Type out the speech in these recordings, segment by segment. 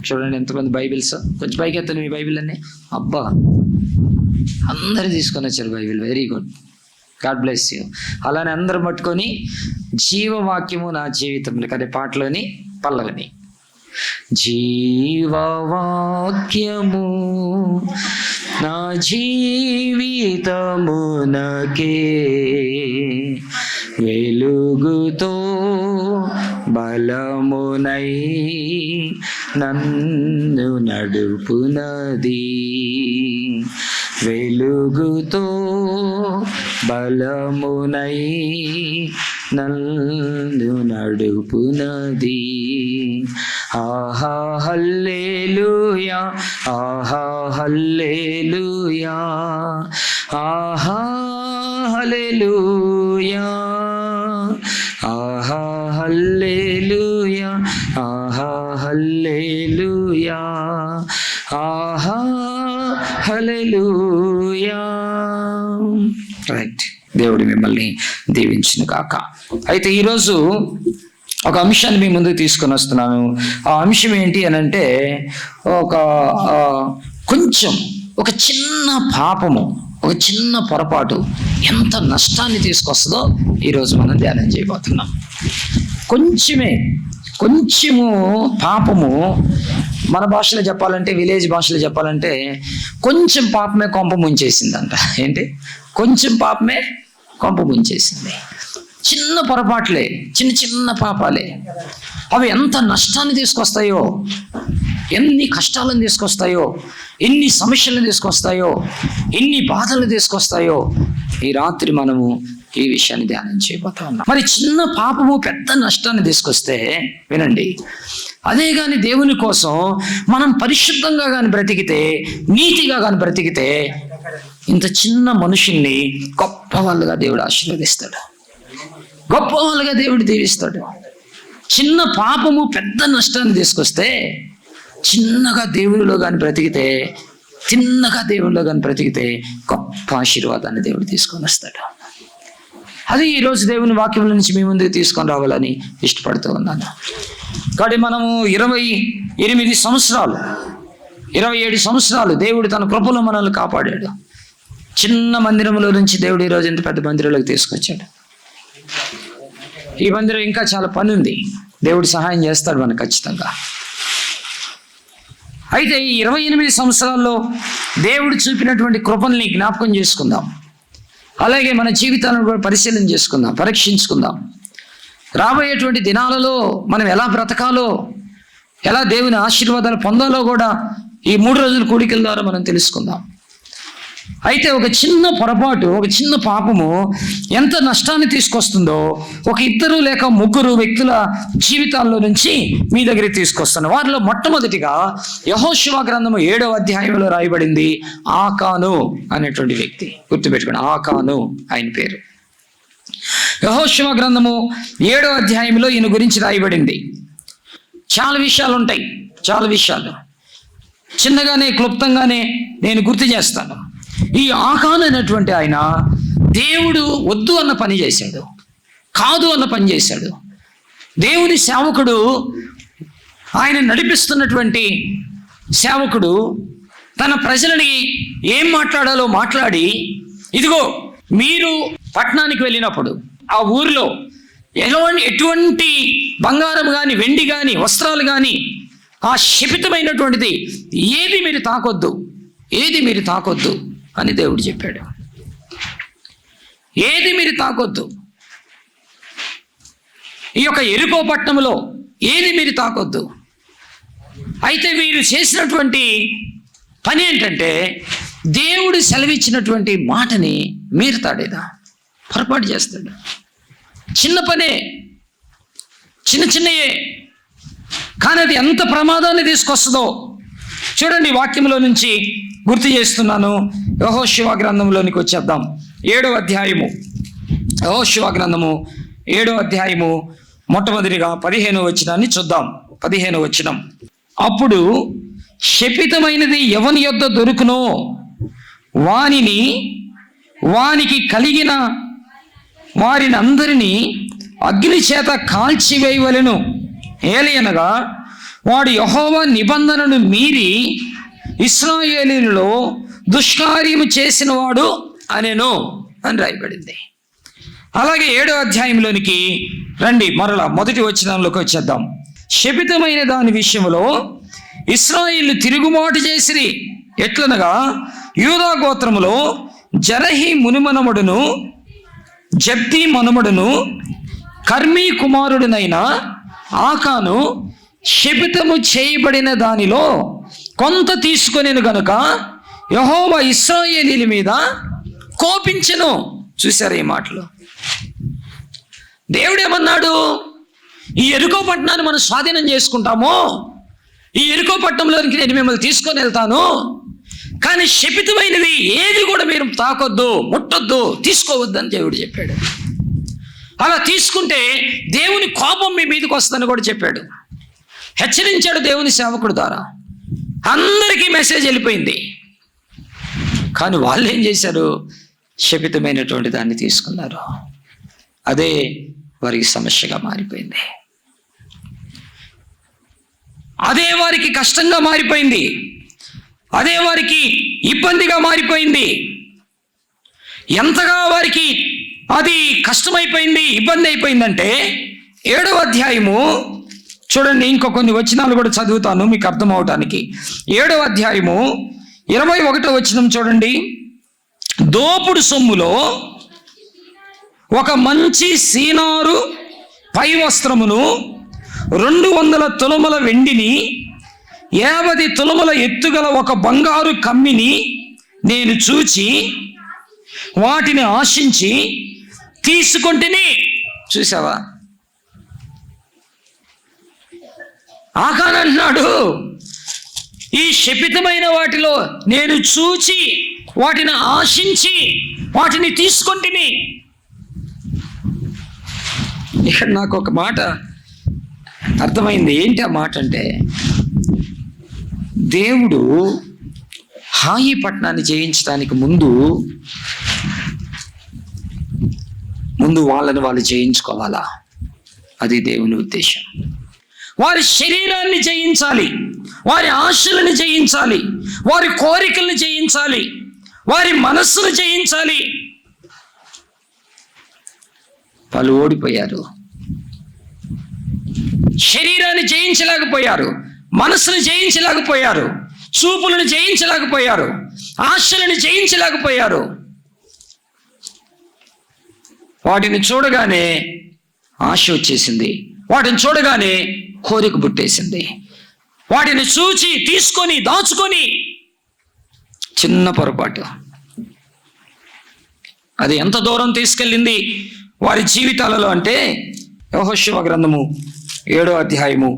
చూడండి ఎంతమంది బైబిల్స్. కొంచెం పైకి ఎత్తాను మీ బైబిల్ అన్నీ. అబ్బా, అందరు తీసుకొని వచ్చారు Bible. Very good, God bless you. అలానే అందరు పట్టుకొని జీవవాక్యము నా జీవితం అనే పాటలోని పల్లవిని, జీవవాక్యము నా జీవితమునకే వెలుగుతో బలమునై నన్ను నడుపునది, వెలుగుతో బలమునై నన్ను నడుపునది. ఆహా హల్లెలూయా, ఆహా హల్లెలూయా, ఆహా హల్లెలూయా, ఆహా హల్లెలూయా, ఆహా హల్లెలూయా, ఆహా హల్లెలూయా. రైట్, దేవుడు మిమ్మల్ని దీవించును గాక. అయితే ఈరోజు ఒక అంశాన్ని మీ ముందుకు తీసుకొని వస్తున్నాను. ఆ అంశం ఏంటి అని అంటే, ఒక చిన్న పాపము, ఒక చిన్న పొరపాటు ఎంత నష్టాన్ని తీసుకొస్తుందో ఈరోజు మనం ధ్యానం చేయబోతున్నాం. కొంచెము పాపము, మన భాషలో చెప్పాలంటే, విలేజ్ భాషలో చెప్పాలంటే, కొంచెం పాపమే కొంప ముంచేసిందంట. ఏంటి? కొంచెం పాపమే కొంప ముంచేసింది. చిన్న పొరపాట్లే, చిన్న పాపాలే, అవి ఎంత నష్టాన్ని తీసుకొస్తాయో, ఎన్ని కష్టాలను తీసుకొస్తాయో, ఎన్ని సమస్యలను తీసుకొస్తాయో, ఎన్ని బాధలను తీసుకొస్తాయో ఈ రాత్రి మనము ఈ విషయాన్ని ధ్యానం చేయబోతా ఉన్నాం. మరి చిన్న పాపము పెద్ద నష్టాన్ని తీసుకొస్తే వినండి, అదే కానీ దేవుని కోసం మనం పరిశుద్ధంగా కానీ బ్రతికితే, నీతిగా కానీ బ్రతికితే, ఇంత చిన్న మనుషుల్ని గొప్ప వాళ్ళుగా దేవుడు ఆశీర్వదిస్తాడు, గొప్ప వాళ్ళుగా దేవుడు దీవిస్తాడు. చిన్న పాపము పెద్ద నష్టాన్ని తీసుకొస్తే, చిన్నగా దేవుడిలో కానీ బ్రతికితే, తిన్నగా దేవుడిలో కానీ బ్రతికితే గొప్ప ఆశీర్వాదాన్ని దేవుడు తీసుకొని వస్తాడు. అది ఈరోజు దేవుని వాక్యం నుంచి మీ ముందుకు తీసుకొని రావాలని ఇష్టపడుతూ ఉన్నాను. కాబట్టి మనము 27 సంవత్సరాలు దేవుడు తన కృపలో మనల్ని కాపాడాడు. చిన్న మందిరంలో నుంచి దేవుడు ఈరోజు ఇంత పెద్ద మందిరంలోకి తీసుకొచ్చాడు. ఈ మందిరం ఇంకా చాలా పని ఉంది, దేవుడు సహాయం చేస్తాడు మనకు ఖచ్చితంగా. అయితే ఈ 28 సంవత్సరాల్లో దేవుడు చూపినటువంటి కృపల్ని జ్ఞాపకం చేసుకుందాం. అలాగే మన జీవితాలను కూడా పరిశీలన చేసుకుందాం, పరీక్షించుకుందాం. రాబోయేటువంటి దినాలలో మనం ఎలా బ్రతకాలో, ఎలా దేవుని ఆశీర్వాదాలు పొందాలో కూడా ఈ 3 రోజుల కూడికల ద్వారా మనం తెలుసుకుందాం. అయితే ఒక చిన్న పొరపాటు, ఒక చిన్న పాపము ఎంత నష్టాన్ని తీసుకొస్తుందో ఒక 2 లేక 3 వ్యక్తుల జీవితాల్లో నుంచి మీ దగ్గరికి తీసుకొస్తాను. వారిలో మొట్టమొదటిగా యెహోషువ గ్రంథము 7వ అధ్యాయంలో రాయబడింది ఆకాను అనేటువంటి వ్యక్తి. గుర్తుపెట్టుకోండి, ఆకాను ఆయన పేరు. యెహోషువ గ్రంథము 7వ అధ్యాయంలో ఈయన గురించి రాయబడింది. చాలా విషయాలు ఉంటాయి, చాలా విషయాలు చిన్నగానే క్లుప్తంగానే నేను గుర్తు చేస్తాను. ఈ ఆకాను అనేటువంటి ఆయన దేవుడు వద్దు అన్న పని చేశాడు, కాదు అన్న పని చేశాడు. దేవుని సేవకుడు, ఆయన నడిపిస్తున్నటువంటి సేవకుడు తన ప్రజలని ఏం మాట్లాడాలో మాట్లాడి, ఇదిగో మీరు పట్టణానికి వెళ్ళినప్పుడు ఆ ఊరిలో ఎటువంటి బంగారం కానీ, వెండి కానీ, వస్త్రాలు కానీ, ఆ శపితమైనటువంటిది ఏది మీరు తాకొద్దు అని దేవుడు చెప్పాడు. ఏది మీరు తాకొద్దు. ఈ యొక్క యెరికో పట్టణంలో ఏది మీరు తాకొద్దు. అయితే వీరు చేసినటువంటి పని ఏంటంటే, దేవుడు సెలవిచ్చినటువంటి మాటని మీరుతాడేదా, పొరపాటు చేస్తాడు. చిన్న పనే, చిన్నయే, కానీ అది ఎంత ప్రమాదాన్ని తీసుకొస్తుందో చూడండి. వాక్యంలో నుంచి గుర్తు చేస్తున్నాను. యెహోషువ గ్రంథంలోనికి వచ్చేద్దాం. 7వ అధ్యాయము, యెహోషువ గ్రంథము 7వ అధ్యాయము మొట్టమొదటిగా 15వ వచనాన్ని చూద్దాం. 15వ వచనం, అప్పుడు శపితమైనది ఎవని యొద్ద దొరుకునో వానికి కలిగిన వారిని అందరినీ అగ్ని చేత కాల్చివేయవలెను. ఏలయనగా వాడు యెహోవా నిబంధనను మీరి ఇశ్రాయేలీయులలో దుష్కార్యము చేసిన వాడు అనెను అని రాయబడింది. అలాగే 7వ అధ్యాయంలోనికి రండి, మరలా మొదటి వచనంలోకి వచ్చేద్దాం. శపితమైన దాని విషయంలో ఇశ్రాయేలు తిరుగుబాటు చేసిరి. ఎట్లనగా యూదా గోత్రములో జరహి మునిమనముడును జబ్ది మనుమడును కర్మీ కుమారుడినైన ఆకాను శపితము చేయబడిన దానిలో కొంత తీసుకొనెను గనుక యెహోవా ఇశ్రాయేలీయుల మీద కోపించెను. చూశారు ఈ మాటలు? దేవుడు ఏమన్నాడు? ఈ యెరికో పట్టణాన్ని మనం స్వాధీనం చేసుకుంటాము, ఈ యెరికో పట్టణంలోనికి నేను మిమ్మల్ని తీసుకొని వెళ్తాను, కానీ శపితమైనవి ఏది కూడా మీరు తాకొద్దు, ముట్టొద్దు, తీసుకోవద్దు అని దేవుడు చెప్పాడు. అలా తీసుకుంటే దేవుని కోపం మీ మీదకి వస్తుందని కూడా చెప్పాడు, హెచ్చరించాడు దేవుని సేవకుడు ద్వారా. అందరికీ మెసేజ్ వెళ్ళిపోయింది. కానీ వాళ్ళు ఏం చేశారు? శపితమైనటువంటి దాన్ని తీసుకున్నారు. అదే వారికి సమస్యగా మారిపోయింది, అదే వారికి కష్టంగా మారిపోయింది, అదే వారికి ఇబ్బందిగా మారిపోయింది. ఎంతగా వారికి అది కష్టమైపోయింది, ఇబ్బంది అయిపోయిందంటే 7వ అధ్యాయము చూడండి, ఇంకో కొన్ని వచనాలు కూడా చదువుతాను మీకు అర్థం అవటానికి. 7వ అధ్యాయము 21వ వచనం చూడండి. దోపుడు సొమ్ములో ఒక మంచి సీనారు పై వస్త్రమును 200 తులముల వెండిని 50 తులముల ఎత్తుగల ఒక బంగారు కమ్మిని నేను చూచి వాటిని ఆశించి తీసుకొంటిని. చూసావా? ఆకాన్ అంటున్నాడు, ఈ శపితమైన వాటిలో నేను చూచి వాటిని ఆశించి వాటిని తీసుకొంటిని. ఇక్కడ నాకు ఒక మాట అర్థమైంది. ఏంటి ఆ మాట అంటే, దేవుడు హాయి పట్టణాన్ని జయించడానికి ముందు వాళ్ళని వాళ్ళు జయించుకోవాలా? అది దేవుని ఉద్దేశం. వారి శరీరాన్ని జయించాలి, వారి ఆశలను జయించాలి, వారి కోరికలను జయించాలి, వారి మనస్సును జయించాలి. వాళ్ళు ఓడిపోయారు. శరీరాన్ని జయించలేకపోయారు, మనస్సును జయించలేకపోయారు, చూపులను జయించలేకపోయారు, ఆశలను జయించలేకపోయారు. వాటిని చూడగానే ఆశ వచ్చేసింది, వాటిని చూడగానే కోరిక పుట్టేసింది. వాటిని చూచి తీసుకొని దాచుకొని, చిన్న పొరపాటు అది ఎంత దూరం తీసుకెళ్ళింది వారి జీవితాలలో అంటే, యెహోషువ గ్రంథము 7వ అధ్యాయము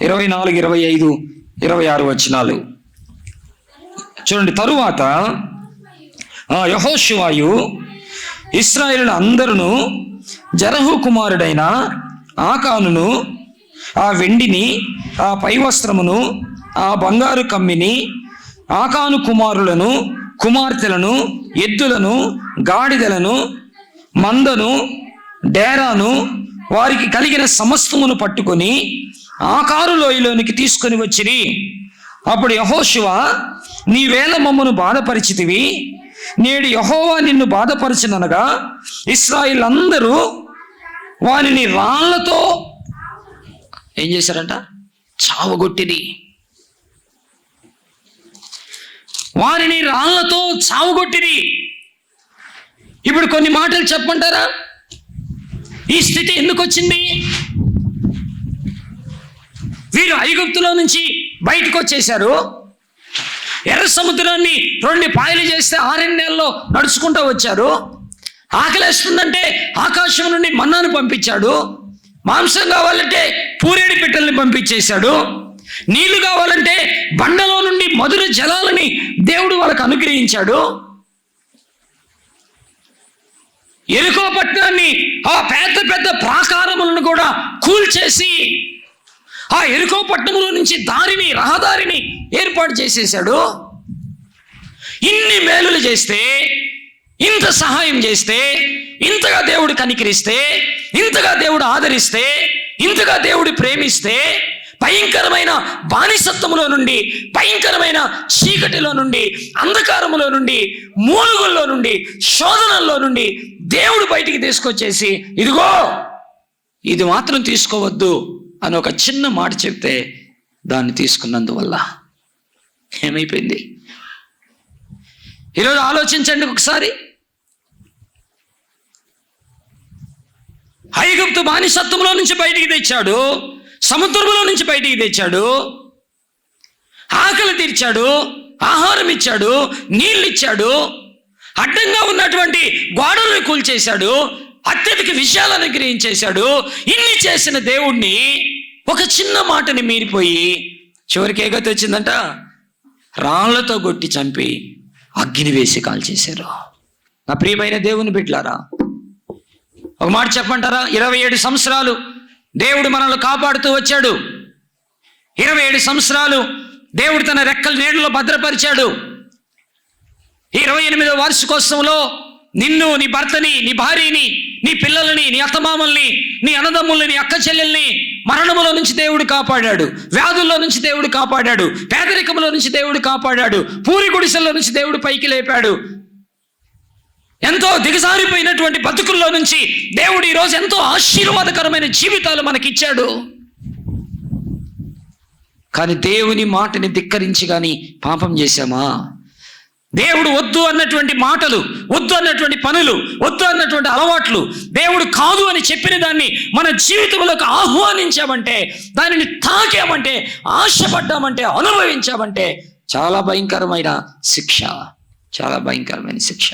24, 25, 26 వచనాలు చూడండి. తరువాత యెహోషువయు ఇశ్రాయేలు అందరూ జరహు కుమారుడైన ఆకానును, ఆ వెండిని, ఆ పై వస్త్రమును, ఆ బంగారు కమ్మిని, ఆకాను కుమారులను, కుమార్తెలను, ఎద్దులను, గాడిదలను, మందను, డేరాను, వారికి కలిగిన సమస్తమును పట్టుకొని ఆకారు లోయలోనికి తీసుకొని వచ్చిరి. అప్పుడు యెహోషువ, నీవేళ మమ్మను బాధపరిచితివి, నేడు యెహోవా నిన్ను బాధపరచుననగా ఇశ్రాయేలు అందరూ వారిని రాళ్లతో ఏం చేశారంట? చావగొట్టిరి. వారిని రాళ్లతో చావగొట్టిరి. ఇప్పుడు కొన్ని మాటలు చెప్పమంటారా? ఈ స్థితి ఎందుకు వచ్చింది? వీరు ఐగుప్తులో నుంచి బయటకు వచ్చేశారు. ఎర్ర సముద్రాన్ని 2 పాయలు చేస్తే 6 నెలల్లో నడుచుకుంటూ వచ్చారు. ఆకలేస్తుందంటే ఆకాశం నుండి మన్నాను పంపించాడు. మాంసం కావాలంటే పూరేడి పిట్టల్ని పంపించేశాడు. నీళ్లు కావాలంటే బండలో నుండి మధుర జలాలని దేవుడు వాళ్ళకు అనుగ్రహించాడు. యెరికో పట్టణాన్ని, ఆ పెద్ద పెద్ద ప్రాకారములను కూడా కూల్చేసి ఆ యెరికో పట్టణంలో నుంచి రహదారిని ఏర్పాటు చేసేశాడు. ఇన్ని మేలులు చేస్తే, ఇంత సహాయం చేస్తే, ఇంతగా దేవుడు కనికరిస్తే, ఇంతగా దేవుడు ఆదరిస్తే, ఇంతగా దేవుడు ప్రేమిస్తే, భయంకరమైన బానిసత్వములో నుండి, భయంకరమైన చీకటిలో నుండి, అంధకారములో నుండి, మూలుగుల్లో నుండి, శోధనల్లో నుండి దేవుడు బయటికి తీసుకొచ్చేసి, ఇదిగో ఇది మాత్రం తీసుకోవద్దు అని ఒక చిన్న మాట చెప్తే దాన్ని తీసుకున్నందువల్ల ఏమైపోయింది? ఈరోజు ఆలోచించండి ఒకసారి. ఐగుప్తు బానిసత్వంలో నుంచి బయటికి తెచ్చాడు, సముద్రంలో నుంచి బయటికి తెచ్చాడు, ఆకలి తీర్చాడు, ఆహారం ఇచ్చాడు, నీళ్ళు ఇచ్చాడు, అడ్డంగా ఉన్నటువంటి గోడలను కూల్చేశాడు, అత్యధిక విషయాలను అనుగ్రహించేశాడు. ఇన్ని చేసిన దేవుణ్ణి ఒక చిన్న మాటని మీరిపోయి చివరికి ఏ గతి వచ్చిందంట? రాళ్లతో కొట్టి చంపి అగ్ని వేసి కాల్చేశారు. నా ప్రియమైన దేవుని బిడ్డలారా, ఒక మాట చెప్పంటారా? 27 సంవత్సరాలు దేవుడు మనల్ని కాపాడుతూ వచ్చాడు. 27 సంవత్సరాలు దేవుడు తన రెక్కల నీడలో భద్రపరిచాడు. 28వ వార్షికోత్సవంలో నిన్ను, నీ భర్తని, నీ భార్యని, నీ పిల్లలని, నీ అత్తమామల్ని, నీ అన్నదమ్ముల్ని, నీ అక్క చెల్లెల్ని మరణములో నుంచి దేవుడు కాపాడాడు, వ్యాధుల్లో నుంచి దేవుడు కాపాడాడు, పేదరికంలో నుంచి దేవుడు కాపాడాడు, పూరి గుడిసెల్లో నుంచి దేవుడు పైకి లేపాడు. ఎంతో దిగజారిపోయినటువంటి బతుకుల్లో నుంచి దేవుడు ఈరోజు ఎంతో ఆశీర్వాదకరమైన జీవితాలు మనకిచ్చాడు. కానీ దేవుని మాటని ధిక్కరించి కానీ పాపం చేశామా? దేవుడు వద్దు అన్నటువంటి మాటలు, వద్దు అన్నటువంటి పనులు, వద్దు అన్నటువంటి అలవాట్లు, దేవుడు కాదు అని చెప్పిన దాన్ని మన జీవితంలోకి ఆహ్వానించామంటే, దానిని తాకామంటే, ఆశపడ్డామంటే, అనుభవించామంటే చాలా భయంకరమైన శిక్ష, చాలా భయంకరమైన శిక్ష.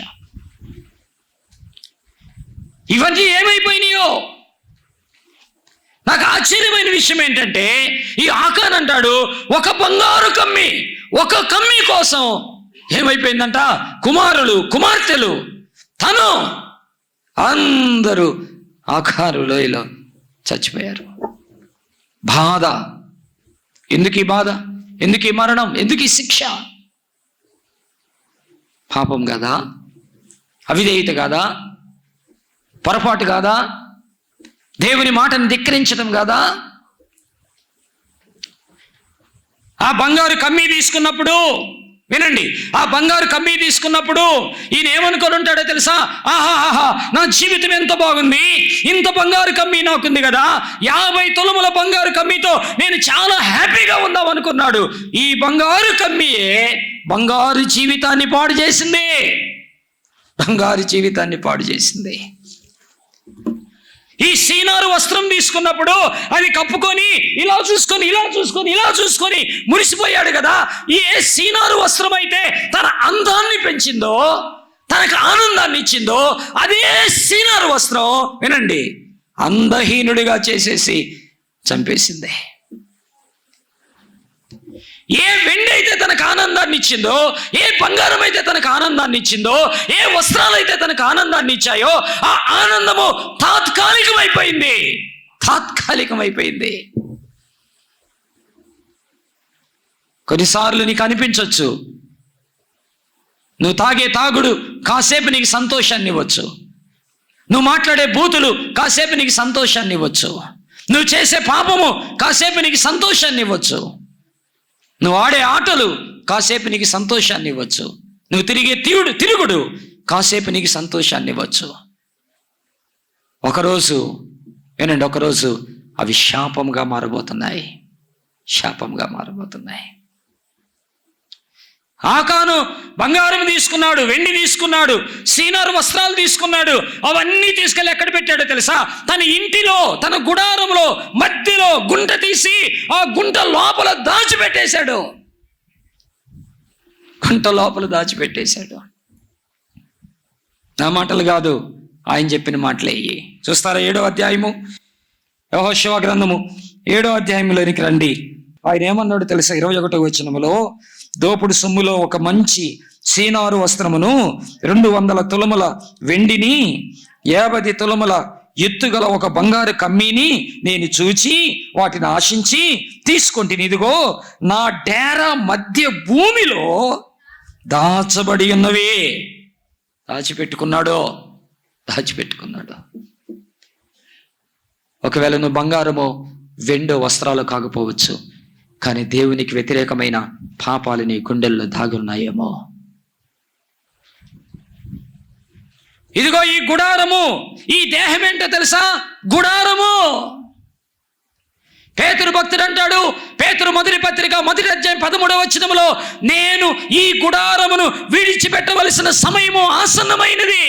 ఇవన్నీ ఏమైపోయినాయో? నాకు ఆశ్చర్యమైన విషయం ఏంటంటే, ఈ ఆకాన్ అంటాడు ఒక బంగారు కమ్మి, ఒక కమ్మి కోసం ఏమైపోయిందంట? కుమారులు, కుమార్తెలు, తను అందరూ ఆకారు లోయలో చచ్చిపోయారు. బాధ. ఎందుకు ఈ బాధ? ఎందుకు ఈ మరణం? ఎందుకు ఈ శిక్ష? పాపం కాదా? అవిధేయత కాదా? పొరపాటు కాదా? దేవుని మాటను ధిక్కరించడం కాదా? ఆ బంగారు కమ్మీ తీసుకున్నప్పుడు, వినండి, ఆ బంగారు కమ్మీ తీసుకున్నప్పుడు ఈయన ఏమనుకొని ఉంటాడో తెలుసా? ఆహాహా, నా జీవితం ఎంత బాగుంది, ఇంత బంగారు కమ్మీ నాకుంది కదా, 50 తులముల బంగారు కమ్మీతో నేను చాలా హ్యాపీగా ఉందాం అనుకున్నాడు. ఈ బంగారు కమ్మీయే బంగారు జీవితాన్ని పాడు చేసింది, బంగారు జీవితాన్ని పాడు చేసింది. ఈ సీనారు వస్త్రం తీసుకున్నప్పుడు అది కప్పుకొని ఇలా చూసుకొని, ఇలా చూసుకొని, ఇలా చూసుకొని మురిసిపోయాడు కదా. ఏ సీనారు వస్త్రం అయితే తన అందాన్ని పెంచిందో, తనకు ఆనందాన్ని ఇచ్చిందో, అదే సీనారు వస్త్రం, వినండి, అందహీనుడిగా చేసేసి చంపేసింది. ఏ వెండి అయితే తనకు ఆనందాన్ని ఇచ్చిందో, ఏ బంగారం అయితే తనకు ఆనందాన్ని ఇచ్చిందో, ఏ వస్త్రాలు అయితే తనకు ఆనందాన్ని ఇచ్చాయో, ఆ ఆనందము తాత్కాలికమైపోయింది, తాత్కాలికమైపోయింది. కొన్నిసార్లు నీకు అనిపించవచ్చు, నువ్వు తాగే తాగుడు కాసేపు నీకు సంతోషాన్ని ఇవ్వచ్చు, నువ్వు మాట్లాడే బూతులు కాసేపు నీకు సంతోషాన్ని ఇవ్వచ్చు, నువ్వు చేసే పాపము కాసేపు నీకు సంతోషాన్ని ఇవ్వచ్చు, నువ్వు ఆడే ఆటలు కాసేపు నీకు సంతోషాన్ని ఇవ్వచ్చు, నువ్వు తిరిగే తిరుగుడు కాసేపు నీకు సంతోషాన్ని ఇవ్వచ్చు. ఒకరోజు, వినండి, ఒకరోజు అవి శాపంగా మారబోతున్నాయి, శాపంగా మారబోతున్నాయి. ఆకాను బంగారం తీసుకున్నాడు, వెండి తీసుకున్నాడు, సీనారు వస్త్రాలు తీసుకున్నాడు. అవన్నీ తీసుకెళ్ళి ఎక్కడ పెట్టాడో తెలుసా? తన ఇంటిలో, తన గుడారంలో మధ్యలో గుంట తీసి ఆ గుంట లోపల దాచిపెట్టేశాడు, గుంట లోపల దాచిపెట్టేశాడు. నా మాటలు కాదు, ఆయన చెప్పిన మాటలే ఇవి. చూస్తారా? 7వ అధ్యాయము, యెహోషువ గ్రంథము 7వ అధ్యాయంలోనికి రండి. ఆయన ఏమన్నాడు తెలుసా? 21వ వచనములో, దోపుడు సొమ్ములో ఒక మంచి సీనారు వస్త్రమును, 200 తులముల వెండిని, 50 తులముల ఎత్తుగల ఒక బంగారు కమ్మీని నేను చూచి వాటిని ఆశించి తీసుకొంటిని. ఇదిగో నా డేరా మధ్య భూమిలో దాచబడి ఉన్నవి. దాచిపెట్టుకున్నాడు. ఒకవేళ నువ్వు బంగారము వెండో వస్త్రాలు కాకపోవచ్చు, కానీ దేవునికి వ్యతిరేకమైన పాపాలు నీ గుండెల్లో దాగున్నాయేమో. ఇదిగో ఈ గుడారము, ఈ దేహం ఏంటో తెలుసా? గుడారము. పేతురు భక్తుడు అంటాడు, పేతురు మొదటి పత్రిక 1వ అధ్యాయం 13వ వచనములో, నేను ఈ గుడారమును విడిచిపెట్టవలసిన సమయము ఆసన్నమైనది.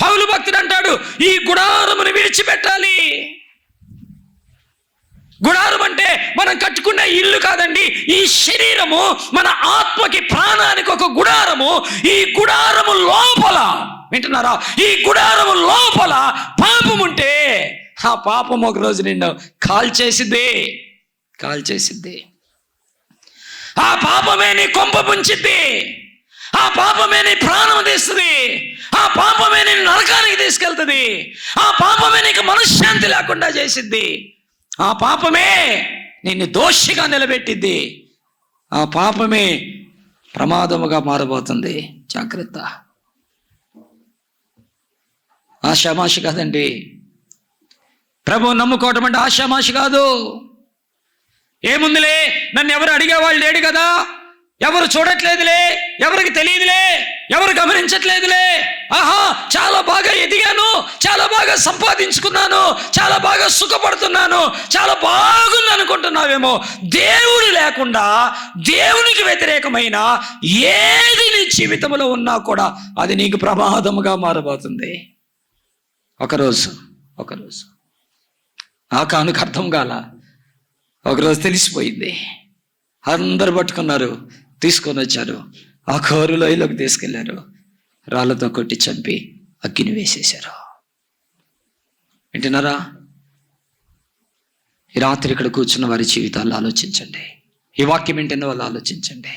పౌలు భక్తుడు అంటాడు, ఈ గుడారమును విడిచిపెట్టాలి. గుడారం అంటే మనం కట్టుకునే ఇల్లు కాదండి, ఈ శరీరము మన ఆత్మకి, ప్రాణానికి ఒక గుడారము. ఈ గుడారము లోపల, వింటున్నారా, ఈ గుడారము లోపల పాపం ఉంటే ఆ పాపం ఒక రోజు నిన్ను కాల్చేసిద్ది. ఆ పాపమే నీ కొంప పుంచిద్ది. ఆ పాపమే నీ ప్రాణం తీస్తుంది. ఆ పాపమే నీ నరకానికి తీసుకెళ్తుంది. ఆ పాపమే నీకు మనశ్శాంతి లేకుండా చేసిద్ది. ఆ పాపమే నిన్ను దోషిగా నిలబెట్టిద్ది. ఆ పాపమే ప్రమాదముగా మారబోతుంది. జాగ్రత్త. ఆషామాషి కాదండి. ప్రభువు నమ్ముకోవటం అంటే ఆషామాషి కాదు. ఏముందిలే, నన్ను ఎవరు అడిగేవాళ్ళు లేడు కదా, ఎవరు చూడట్లేదులే, ఎవరికి తెలియదులే, ఎవరు గమనించట్లేదులే, ఆహా చాలా బాగా ఎదిగాను, చాలా బాగా సంపాదించుకున్నాను, చాలా బాగా సుఖపడుతున్నాను, చాలా బాగుంది అనుకుంటున్నావేమో. దేవుడు లేకుండా దేవునికి వ్యతిరేకమైన ఏది నీ జీవితంలో ఉన్నా కూడా అది నీకు ప్రమాదముగా మారబోతుంది. ఒకరోజు ఆకానుకు అర్థం కాల, ఒకరోజు తెలిసిపోయింది. అందరు పట్టుకున్నారు, తీసుకొని వచ్చారు, ఆ కోరు లోయలోకి తీసుకెళ్లారు, రాళ్లతో కొట్టి చంపి అగ్గిని వేసేశారు. వింటున్నారా? ఈ రాత్రి ఇక్కడ కూర్చున్న వారి జీవితాల్లో ఆలోచించండి. ఈ వాక్యం వింటున్న వాళ్ళు ఆలోచించండి.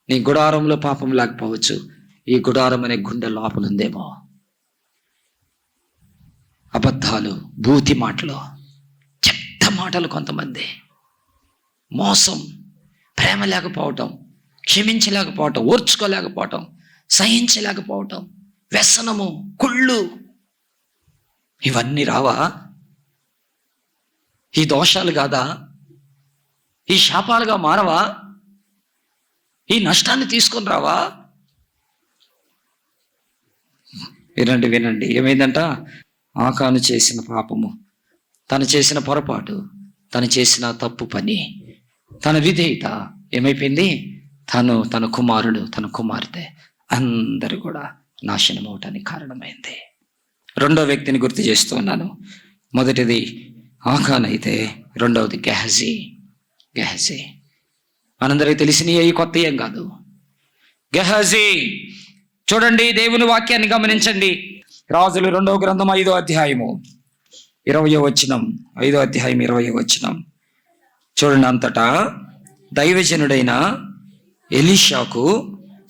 నీ గుడారంలో పాపం లేకపోవచ్చు, ఈ గుడారం అనే గుండె లోపల ఉందేమో. అబద్ధాలు, బూతి మాటలు, చెత్త మాటలు, కొంతమంది మోసం, ప్రేమ లేకపోవటం, క్షమించలేకపోవటం, ఓర్చుకోలేకపోవటం, సహించలేకపోవటం, వ్యసనము, కుళ్ళు, ఇవన్నీ రావా? ఈ దోషాలు కాదా? ఈ శాపాలుగా మారవా? ఈ నష్టాన్ని తీసుకొని రావా? వినండి. ఏమైందంట? ఆకాను చేసిన పాపము, తను చేసిన పొరపాటు, తను చేసిన తప్పు పని, తన విధేయత ఏమైపోయింది? తన కుమారుడు, తన కుమార్తె అందరూ కూడా నాశనం అవటానికి కారణమైంది. రెండో వ్యక్తిని గుర్తు చేస్తూ ఉన్నాను. మొదటిది ఆకాన్ అయితే రెండవది గెహజీ. మనందరికీ తెలిసిన ఈ కొత్త ఏం కాదు. గెహజీ చూడండి, దేవుని వాక్యాన్ని గమనించండి. రాజులు 2వ గ్రంథం 5వ అధ్యాయము 20వ వచనం, 5వ అధ్యాయం 20వ వచనం చూడండి. అంతటా దైవజనుడైన ఎలీషాకు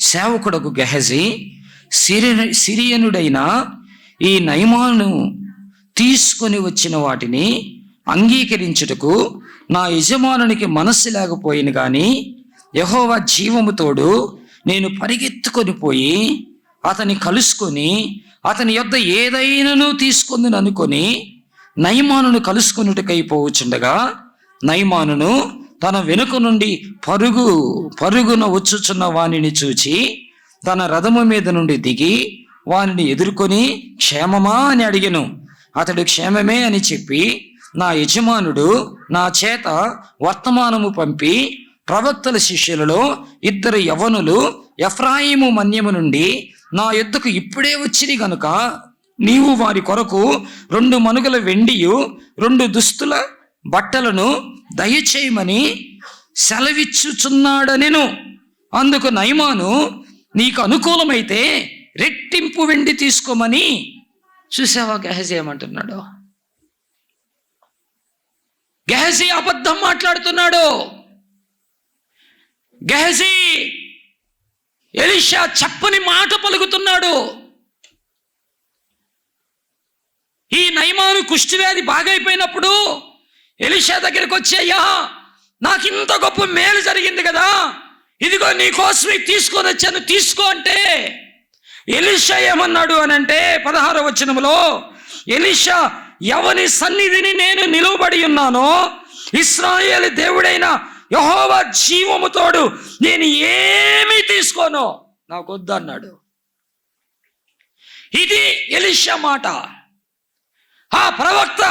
సేవకుడకు గెహజీ, సిరియనుడైన ఈ నయమాను తీసుకొని వచ్చిన వాటిని అంగీకరించుటకు నా యజమానునికి మనస్సు లేకపోయిన కానీ యెహోవా జీవముతోడు నేను పరిగెత్తుకొని పోయి అతని కలుసుకొని అతని యొద్ద ఏదైనాను తీసుకుందని అనుకొని నయమానును కలుసుకొనుటకై పోవచ్చుండగా, నయమానును తన వెనుక నుండి పరుగున వచ్చుచున్న వానిని చూచి తన రథము మీద నుండి దిగి వానిని ఎదుర్కొని క్షేమమా అని అడిగెను. అతడు క్షేమమే అని చెప్పి నా యజమానుడు నా చేత వర్తమానము పంపి ప్రవక్తల శిష్యులలో 2 యవ్వనులు ఎఫ్రాయిము మన్యము నుండి నా యొద్దకు ఇప్పుడే వచ్చిరి గనుక నీవు వారి కొరకు 2 మనుగల వెండియు 2 దుస్తుల బట్టలను దయచేయమని సెలవిచ్చుచున్నాడనెను. అందుకు నయమాను, నీకు అనుకూలమైతే రెట్టింపు వెండి తీసుకోమని. చూసావా గెహజీ ఏమంటున్నాడు? గెహజీ అబద్ధం మాట్లాడుతున్నాడు. గెహజీ ఎలీషా చెప్పని మాట పలుకుతున్నాడు. ఈ నయమాను కుష్ఠవ్యాధి బాగైపోయినప్పుడు ఎలీషా దగ్గరికి వచ్చి, అయ్యా నాకు ఇంత గొప్ప మేలు జరిగింది కదా, ఇదిగో నీ కోసం తీసుకొని వచ్చాను, తీసుకో అంటే ఎలీషా ఏమన్నాడు అని అంటే 16వ వచనంలో, ఎలీషా ఎవని సన్నిధిని నేను నిలువబడి ఉన్నానో, ఇశ్రాయేలు దేవుడైన యెహోవా జీవము తోడు నేను ఏమీ తీసుకోను, నాకు వద్దు అన్నాడు. ఇది ఎలీషా మాట. ఆ ప్రవక్త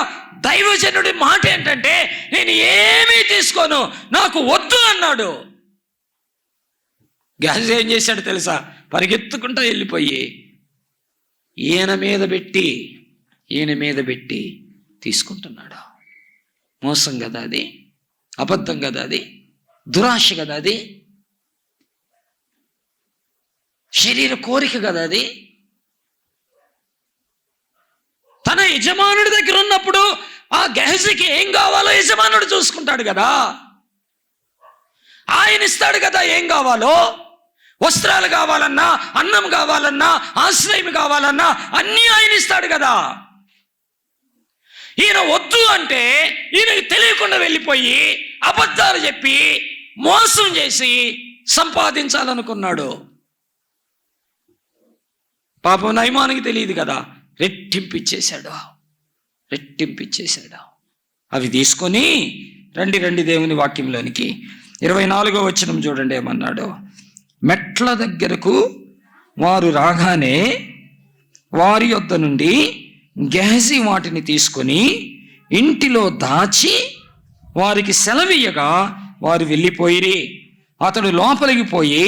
దైవజనుడి మాట ఏంటంటే, నేను ఏమీ తీసుకోను, నాకు వద్దు అన్నాడు. గెహజీ ఏం చేశాడు తెలుసా? పరిగెత్తుకుంటూ వెళ్ళిపోయి ఈయన మీద పెట్టి తీసుకుంటున్నాడు. మోసం కదా అది, అబద్ధం కదా అది, దురాశ కదా అది, శరీర కోరిక కదా అది. తన యజమానుడి దగ్గర ఉన్నప్పుడు ఆ గెహజీకి ఏం కావాలో యజమానుడు చూసుకుంటాడు కదా, ఆయన ఇస్తాడు కదా ఏం కావాలో. వస్త్రాలు కావాలన్నా, అన్నం కావాలన్నా, ఆశ్రయం కావాలన్నా అన్నీ ఆయన ఇస్తాడు కదా. ఈయన వద్దు అంటే ఈయనకి తెలియకుండా వెళ్ళిపోయి అబద్ధాలు చెప్పి మోసం చేసి సంపాదించాలనుకున్నాడు. పాపం నయమానికి తెలియదు కదా, రెట్టింపిచ్చేశాడు. అవి తీసుకొని రండి దేవుని వాక్యంలోనికి 24వ వచనం చూడండి ఏమన్నాడు. మెట్ల దగ్గరకు వారు రాగానే వారి యొద్ద నుండి గెహజీ వాటిని తీసుకొని ఇంటిలో దాచి వారికి సెలవీయగా వారు వెళ్ళిపోయిరి. అతడు లోపలికి పోయి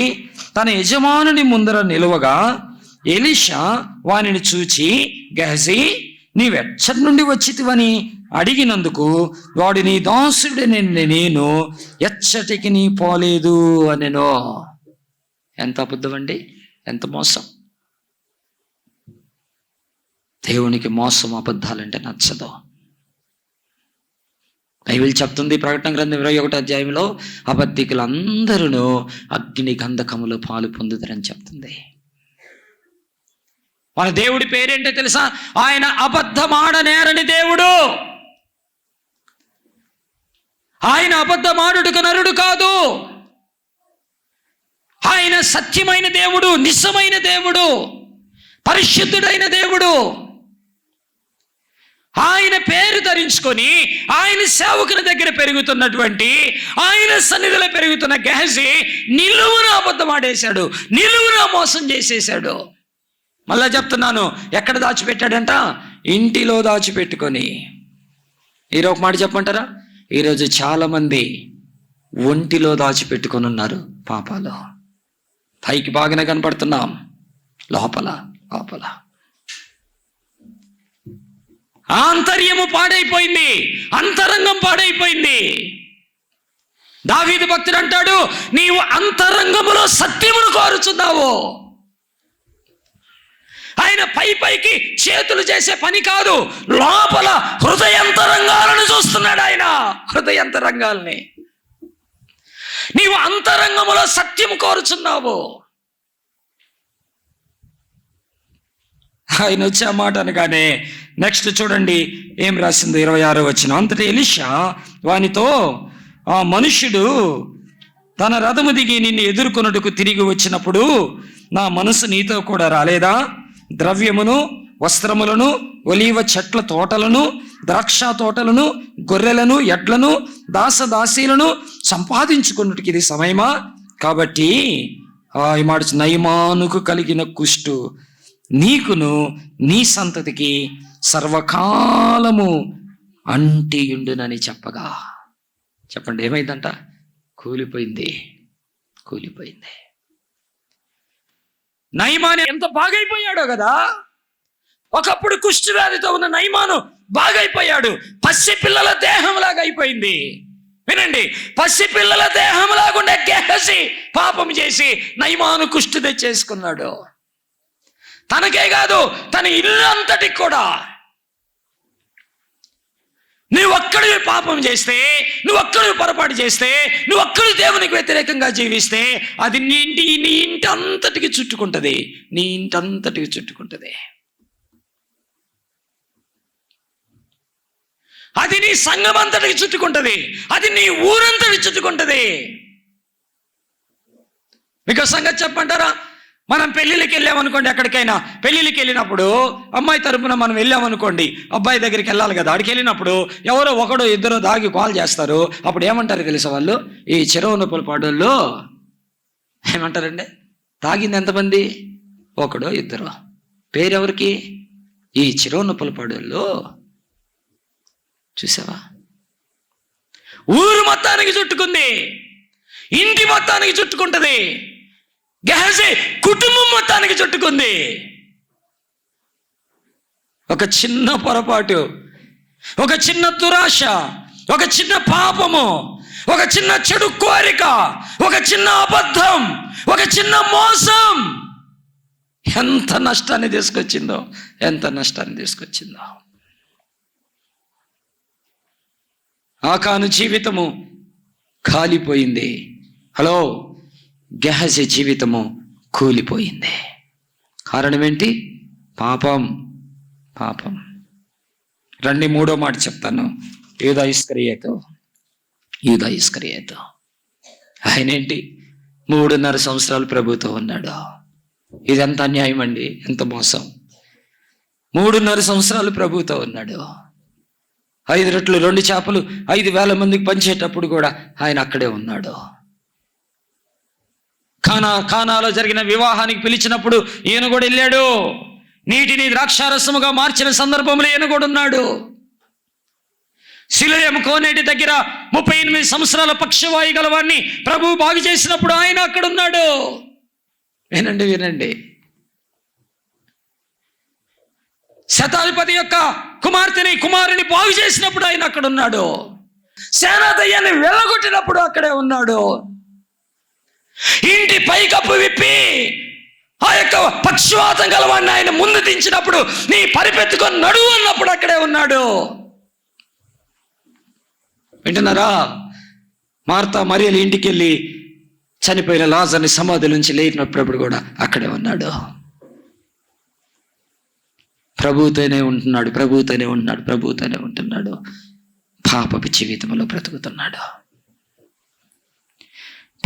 తన యజమానుని ముందర నిలువగా ఎలీషా వానిని చూచి, గెహజీ, నీవెచ్చటి నుండి వచ్చితివని అడిగినందుకు వాడు, నీ దాసుడిని నేను ఎచ్చటికి నీ పోలేదు అనెను. ఎంత అబద్ధం అండి, ఎంత మోసం. దేవునికి మోసం, అబద్ధాలంటే నచ్చదు. బైబిల్ చెప్తుంది ప్రకటన గ్రంథం 21వ అధ్యాయంలో అబద్ధికులందరూ అగ్ని గంధకములో పాలు పొందుతారని చెప్తుంది. మన దేవుడి పేరేంటో తెలుసా? ఆయన అబద్ధమాడనేరని దేవుడు. ఆయన అబద్ధమాడుటకు నరుడు కాదు. ఆయన సత్యమైన దేవుడు, నిజమైన దేవుడు, పరిశుద్ధుడైన దేవుడు. ఆయన పేరు ధరించుకొని ఆయన సేవకుని దగ్గర పెరుగుతున్నటువంటి, ఆయన సన్నిధిలో పెరుగుతున్న గెహజీ నిలువున అబద్ధం ఆడేశాడు, నిలువున మోసం చేసేశాడు. మళ్ళా చెప్తున్నాను, ఎక్కడ దాచిపెట్టాడంట? ఇంటిలో దాచిపెట్టుకొని. ఈరోజు ఒక మాట చెప్పమంటారా? ఈరోజు చాలా మంది ఒంటిలో దాచిపెట్టుకొని ఉన్నారు పాపాలు. పైకి బాగానే కనపడుతున్నాం, లోపల ఆంతర్యము పాడైపోయింది, అంతరంగం పాడైపోయింది. దావీదు భక్తుడు అంటాడు, నీవు అంతరంగములో సత్యమును కోరుచున్నావు. ఆయన పైకి చేతులు చేసే పని కాదు, లోపల హృదయంతరంగాలను చూస్తున్నాడు. ఆయన హృదయంతరంగాల్ని. నీవు అంతరంగములో సత్యము కోరుచున్నావు. ఆయన వచ్చే మాట అనగానే నెక్స్ట్ చూడండి ఏం రాసింది 26వ వచనం. అంతటి ఎలీషా వానితో, ఆ మనుష్యుడు తన రథము దిగి నిన్ను ఎదుర్కొనుటకు తిరిగి వచ్చినప్పుడు నా మనసు నీతో కూడా రాలేదా? ద్రవ్యమును, వస్త్రములను, ఒలీవ చెట్ల తోటలను, ద్రాక్ష తోటలను, గొర్రెలను, ఎడ్లను, దాసదాసీలను సంపాదించుకున్నట్టుకి ఇది సమయమా? కాబట్టి ఈ మాట, నయమానుకు కలిగిన కుష్టు నీకును నీ సంతతికి సర్వకాలము అంటియుండునని చెప్పగా. చెప్పండి, ఏమైందంట? కూలిపోయింది. నయమాను ఎంత బాగైపోయాడో కదా. ఒకప్పుడు కుష్టి వ్యాధితో ఉన్న నయమాను బాగైపోయాడు. పసిపిల్లల దేహంలాగా అయిపోయింది. వినండి, పసిపిల్లల దేహంలాగా ఉండే గెహజీ పాపం చేసి నయమాను కుష్టి తెచ్చేసుకున్నాడు. తనకే కాదు, తన ఇల్లు అంతటికి కూడా. నువ్వు ఒక్కడివి పాపం చేస్తే, నువ్వు ఒక్కడివి పొరపాటు చేస్తే, నువ్వు ఒక్కడి దేవునికి వ్యతిరేకంగా జీవిస్తే అది నీ ఇంటి అంతటికి చుట్టుకుంటుంది. అది నీ సంఘం అంతటికి చుట్టుకుంటుంది. అది నీ ఊరంతటికి చుట్టుకుంటుంది. మీకు సంగతి చెప్పంటారా? మనం పెళ్ళిళ్ళకి వెళ్ళామనుకోండి, ఎక్కడికైనా పెళ్ళిళ్ళకి వెళ్ళినప్పుడు అమ్మాయి తరపున మనం వెళ్ళామనుకోండి, అబ్బాయి దగ్గరికి వెళ్ళాలి కదా. అక్కడికి వెళ్ళినప్పుడు ఎవరో ఒకడో ఇద్దరు దాగి కాల్ చేస్తారు. అప్పుడు ఏమంటారు తెలుసా వాళ్ళు? ఈ చెరువునొప్పుల ఏమంటారండి? తాగింది ఎంతమంది? ఒకడో ఇద్దరు. పేరెవరికి? ఈ చెరువునొప్పుల పాడోళ్ళు. చూసావా? ఊరు మొత్తానికి చుట్టుకుంది, ఇంటి మొత్తానికి చుట్టుకుంటుంది, గెహజీ కుటుంబం మొత్తానికి చుట్టుకుంది. ఒక చిన్న పొరపాటు, ఒక చిన్న దురాశ, ఒక చిన్న పాపము, ఒక చిన్న చెడు కోరిక, ఒక చిన్న అబద్ధం, ఒక చిన్న మోసం ఎంత నష్టాన్ని తీసుకొచ్చిందో, ఎంత నష్టాన్ని తీసుకొచ్చిందో. ఆకాను జీవితము కాలిపోయింది. హలో, గెహజీ జీవితము కూలిపోయింది. కారణం ఏంటి? పాపం. పాపం. రండి, మూడో మాట చెప్తాను. యూదా ఇస్కరియోతు. ఆయన ఏంటి? 3.5 సంవత్సరాలు ప్రభుతో ఉన్నాడు. ఇది ఎంత అన్యాయం అండి, ఎంత మోసం. 3.5 సంవత్సరాలు ప్రభుతో ఉన్నాడు. 5 రొట్టెలు 2 చేపలు 5,000 మందికి పంచేటప్పుడు కూడా ఆయన అక్కడే ఉన్నాడు. కానాలో జరిగిన వివాహానికి పిలిచినప్పుడు ఈయన కూడా వెళ్ళాడు. నీటిని ద్రాక్షారసముగా మార్చిన సందర్భంలో ఈయన కూడా ఉన్నాడు. సిలోయము కోనేటి దగ్గర 38 సంవత్సరాల పక్షవాయు గలవాన్ని ప్రభువు బాగు చేసినప్పుడు ఆయన అక్కడ ఉన్నాడు. వినండి. శతాధిపతి యొక్క కుమారుని బాగు చేసినప్పుడు ఆయన అక్కడ ఉన్నాడు. సేనాదయ్యాన్ని వెళ్ళగొట్టినప్పుడు అక్కడే ఉన్నాడు. ఇంటి పైకప్పు విప్పి ఆ యొక్క పక్షవాతం గలవాడిని ఆయన ముందు దించినప్పుడు, నీ పరిపెత్తుకొని నడువు అన్నప్పుడు అక్కడే ఉన్నాడు. వింటున్నారా? మార్తా మరియలు ఇంటికి వెళ్ళి చనిపోయిన లాజర్ని సమాధి నుంచి లేపినప్పుడు కూడా అక్కడే ఉన్నాడు. ప్రభువుతోనే ఉంటున్నాడు. పాపపు జీవితంలో బ్రతుకుతున్నాడు.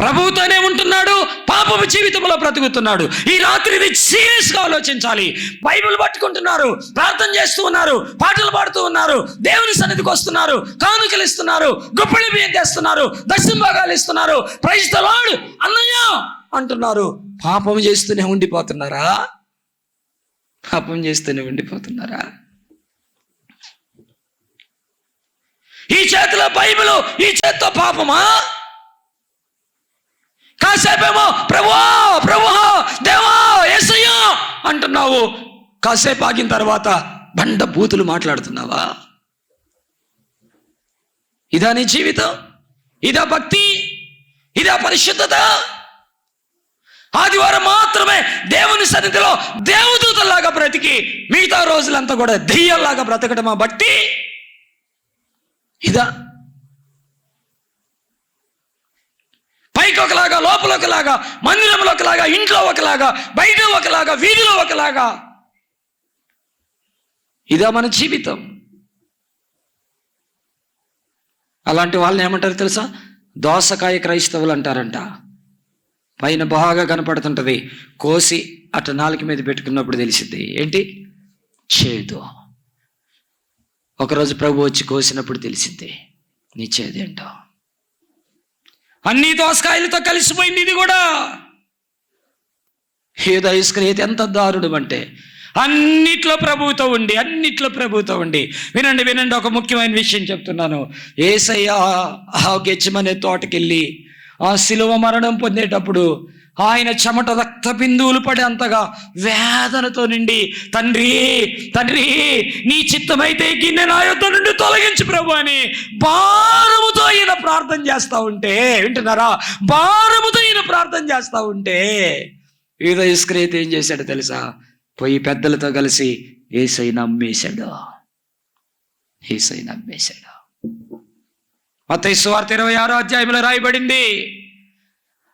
ప్రభువుతోనే ఉంటున్నాడు, పాపపు జీవితంలో బ్రతుకుతున్నాడు. ఈ రాత్రి ఇది సీరియస్గా ఆలోచించాలి. బైబిల్ పట్టుకుంటున్నారు, ప్రార్థన చేస్తూ ఉన్నారు, పాటలు పాడుతూ ఉన్నారు, దేవుని సన్నిధికి వస్తున్నారు, కానుకలు ఇస్తున్నారు, గుప్పిడి బియ్యం తెస్తున్నారు, దశమ భాగాలు ఇస్తున్నారు, ప్రైజ్ ది లార్డ్ అన్నయ్య అంటున్నారు. పాపం చేస్తూనే ఉండిపోతున్నారా? ఈ చేతిలో బైబిల్, ఈ చేతితో పాపమా? కాసేపేమో ప్రభువా దేవా యేసయ్యా అంటున్నావు, కాసేపు ఆగిన తర్వాత బండ బూతులు మాట్లాడుతున్నావా? ఇదా నీ జీవితం? ఇదా భక్తి? ఇదా పరిశుద్ధత? ఆదివారం మాత్రమే దేవుని సన్నిధిలో దేవదూతల్లాగా బ్రతికి మిగతా రోజులంతా కూడా దెయ్యాల్లాగా బ్రతకటమా భక్తి? ఇదా? పైకి ఒకలాగా, లోపల ఒకలాగా, మందిరంలో ఒకలాగా, ఇంట్లో ఒకలాగా, బయట ఒకలాగా, వీధిలో ఒకలాగా. ఇదా మన జీవితం? అలాంటి వాళ్ళని ఏమంటారు తెలుసా? దోసకాయ క్రైస్తవులు అంటారంట. పైన బాగా కనపడుతుంటది, కోసి అట్ట నాలుక మీద పెట్టుకున్నప్పుడు తెలిసింది ఏంటి? చేదు. ఒకరోజు ప్రభు వచ్చి కోసినప్పుడు తెలిసింది నీ చేదేంటో. అన్ని దోసకాయలతో కలిసిపోయింది ఇది కూడా. యూదా ఇస్కరియోతు ఎంత దారుణం అంటే అన్నిట్లో ప్రభువుతో ఉండి వినండి, ఒక ముఖ్యమైన విషయం చెప్తున్నాను. యేసయ్య ఆ గెత్సేమనే తోటకెళ్ళి ఆ శిలువ మరణం పొందేటప్పుడు ఆయన చెమట రక్త బిందువులు పడే అంతగా వేదనతో నిండి, తండ్రి నీ చిత్తమైతే గిన్నె నా యొద్ద నుండి తొలగించు ప్రభు అని భారముతో ఈయన ప్రార్థన చేస్తా ఉంటే, వింటున్నారా? భారముతో ఈయన ప్రార్థన చేస్తా ఉంటే యూదా ఇస్కరియోతు ఏం చేశాడు తెలుసా? పోయి పెద్దలతో కలిసి యేసయ్యను అమ్మేశాడు. మత్తయి సువార్త 26వ అధ్యాయంలో రాయబడింది,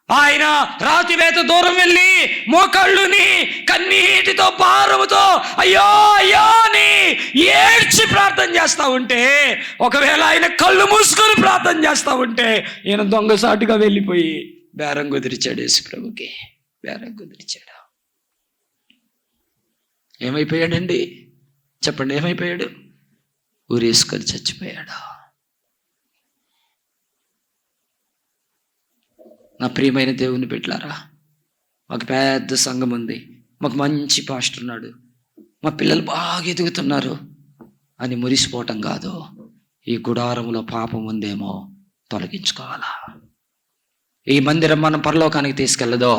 ఆయన రాతివేత దూరం వెళ్ళి మోకాళ్ళుని కన్నీటితో భారముతో అయ్యో అని ఏడ్చి ప్రార్థన చేస్తా ఉంటే, ఒకవేళ ఆయన కళ్ళు మూసుకొని ప్రార్థన చేస్తా ఉంటే ఈయన దొంగసాటుగా వెళ్ళిపోయి బేరం కుదిరిచాడు. యేసు ప్రభుకి బేరం కుదిరిచాడు. ఏమైపోయాడండి? చెప్పండి, ఏమైపోయాడు? ఊరేసుకొని చచ్చిపోయాడు. నా ప్రియమైన దేవుని బిడ్డలారా, మాకు పెద్ద సంఘం ఉంది, మాకు మంచి పాస్టర్ ఉన్నాడు, మా పిల్లలు బాగా ఎదుగుతున్నారు అని మురిసిపోవటం కాదు. ఈ గుడారంలో పాపం ఉందేమో తొలగించుకోవాలా. ఈ మందిరం మనం పరలోకానికి తీసుకెళ్ళదో,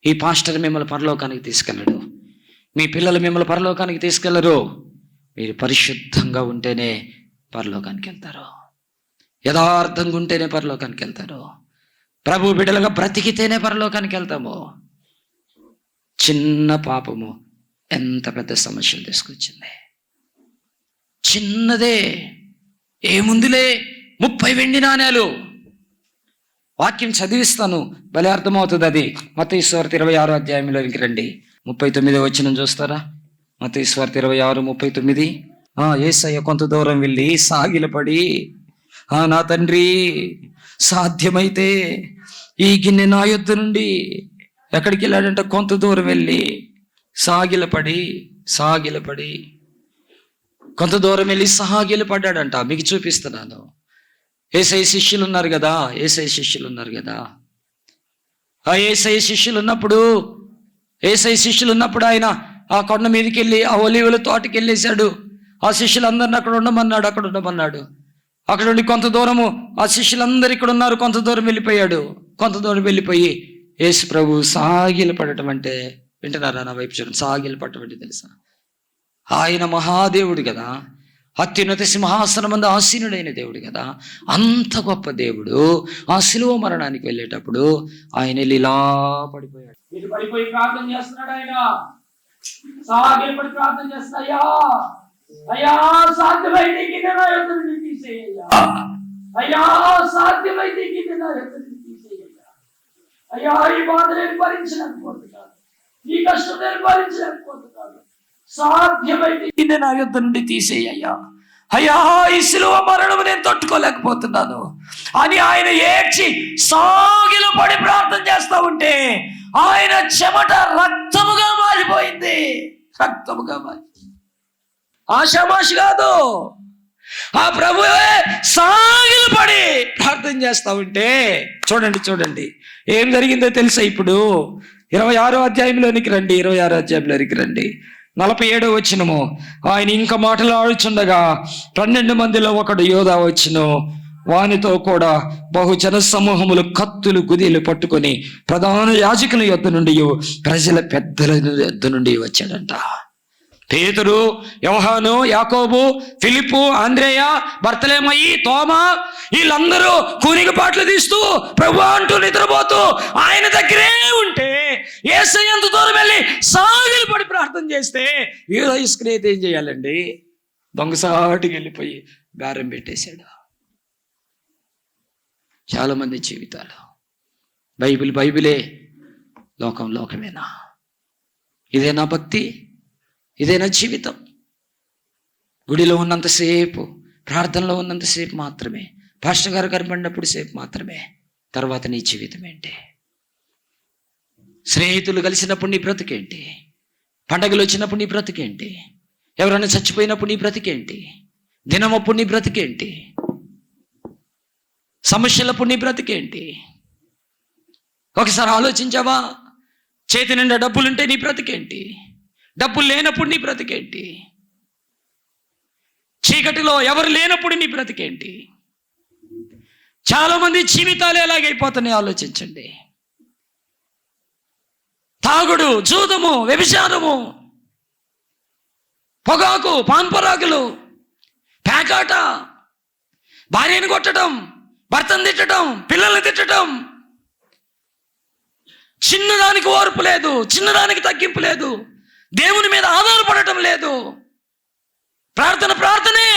ఈ పాస్టర్ మిమ్మల్ని పరలోకానికి తీసుకెళ్ళడు, మీ పిల్లలు మిమ్మల్ని పరలోకానికి తీసుకెళ్ళరు. మీరు పరిశుద్ధంగా ఉంటేనే పరలోకానికి వెళ్తారు, యథార్థంగా ఉంటేనే పరలోకానికి వెళ్తారు, ప్రభు బిడ్డలుగా బ్రతికితేనే పరలోకానికి వెళ్తాము. చిన్న పాపము ఎంత పెద్ద సమస్యలు తీసుకొచ్చింది. చిన్నదే, ఏముందిలే, 30 వెండి నాణేలు. వాక్యం చదివిస్తాను, భలే అర్థమవుతుంది అది. మత్తయి సువార్త 26వ అధ్యాయంలోనికి రండి, 39వ వచనం చూస్తారా? మత్తయి సువార్త 26:39. యేసయ్య కొంత దూరం వెళ్ళి సాగిలపడి, నా తండ్రి, సాధ్యమైతే ఈ గిన్నె నా యొద్ద నుండి, ఎక్కడికి వెళ్ళాడంట? కొంత దూరం వెళ్ళి సాగిలపడి కొంత దూరం వెళ్ళి సాగిలపడ్డాడంట. మీకు చూపిస్తున్నాను. యేసయ్య శిష్యులు ఉన్నారు కదా, ఆ యేసయ్య శిష్యులు ఉన్నప్పుడు ఆయన ఆ కొండ మీదకి వెళ్ళి ఆ ఒలీవల తోటకి వెళ్ళేశాడు. ఆ శిష్యులందరిని అక్కడ ఉండమన్నాడు. అక్కడ నుండి కొంత దూరము ఆ శిష్యులందరూ ఇక్కడ ఉన్నారు, కొంత దూరం వెళ్ళిపోయి యేసు ప్రభు సాగిలపడటం అంటే, వింటున్నారా? నా వైపు చూడండి. సాగిలపడటం అంటే తెలుసా? ఆయన మహాదేవుడు కదా, అత్యున్నత సింహాసనం మందు ఆసీనుడైన దేవుడు కదా, అంత గొప్ప దేవుడు ఆ శిలువ మరణానికి వెళ్ళేటప్పుడు ఆయన వెళ్ళి ఇలా పడిపోయాడు. పడిపోయి ప్రార్థన చేస్తున్నాడు. ఆయన సాగిలపడి ప్రార్థన చేస్తాయా, అయ్యా సాధ్యమైతే గిన్నె నా యొద్ద నుండి తీసేయ్యా, అయ్యా సాధ్యమైతే గిన్నె నా యొద్ద నుండి తీసేయ్యా, అయ్యా ఈ బాధ నేను భరించలేకపోతున్నాను, ఈ కష్టం నేను భరించలేకపోతున్నాను, సాధ్యమైతే గిన్నె నా యొద్ద నుండి తీసేయ్యా, అయ్యా ఈ శిలువ మరణం నేను తట్టుకోలేకపోతున్నాను అని ఆయన ఏడ్చి సాగిలపడి ప్రార్థన చేస్తా ఉంటే ఆయన చెమట రక్తముగా మారిపోయింది. ఆషామాషి కాదు, ఆ ప్రభువే సాగిలపడి ప్రార్థన చేస్తా ఉంటే చూడండి ఏం జరిగిందో తెలుసా? ఇప్పుడు 26వ అధ్యాయంలోనికి రండి, 47వ వచనము. ఆయన ఇంకా మాట్లాడుచుండగా 12 మందిలో ఒకడు యోధా వచ్చును, వానితో కూడా బహుజన సమూహములు కత్తులు గుదీలు పట్టుకొని ప్రధాన యాజకుల యొద్ద నుండి, ప్రజల పెద్దల యొద్ద నుండి వచ్చాడంట. పేతురు, యోహాను, యాకోబు, ఫిలిప్పు, ఆంద్రేయ, బర్తలేమయి, తోమా, వీళ్ళందరూ కూనికిపాట్లు తీస్తూ ప్రభు అంటూ నిద్రపోతూ ఆయన దగ్గరే ఉంటే యేసయ్య ఎంత దూరం వెళ్ళి సాగిలపడి ప్రార్థన చేస్తే యూదా ఇస్కరియోతు ఏం చేయాలండి? దొంగసాటికి వెళ్ళిపోయి బేరం పెట్టేశాడు. చాలా మంది జీవితాలు బైబిలే, లోకమేనా? ఇదేనా భక్తి? ఇదేనా జీవితం? గుడిలో ఉన్నంతసేపు, ప్రార్థనలో ఉన్నంతసేపు మాత్రమే, పాస్టర్ గారు కనబడినప్పుడు సేపు మాత్రమే, తర్వాత నీ జీవితం ఏంటి? స్నేహితులు కలిసినప్పుడు నీ బ్రతికేంటి? పండగలు వచ్చినప్పుడు నీ బ్రతికేంటి? ఎవరైనా చచ్చిపోయినప్పుడు నీ బ్రతికేంటి? దినమప్పుడు నీ బ్రతికేంటి? సమస్యలప్పుడు నీ బ్రతికేంటి? ఒకసారి ఆలోచించావా? చేతి నిండా డబ్బులుంటే నీ బ్రతికేంటి? డబ్బులు లేనప్పుడు నీ బ్రతికేంటి? చీకటిలో ఎవరు లేనప్పుడు నీ బ్రతికేంటి? చాలా మంది జీవితాలు ఎలాగైపోతున్నాయి ఆలోచించండి. తాగుడు, జూదము, వ్యభిచారము, పొగాకు, పాన్పరాకులు, పేకాట, భార్యను కొట్టడం, భర్తను తిట్టడం, పిల్లల్ని తిట్టడం, చిన్నదానికి ఓర్పు లేదు, చిన్నదానికి తగ్గింపు లేదు, దేవుని మీద ఆధారపడటం లేదు, ప్రార్థనే,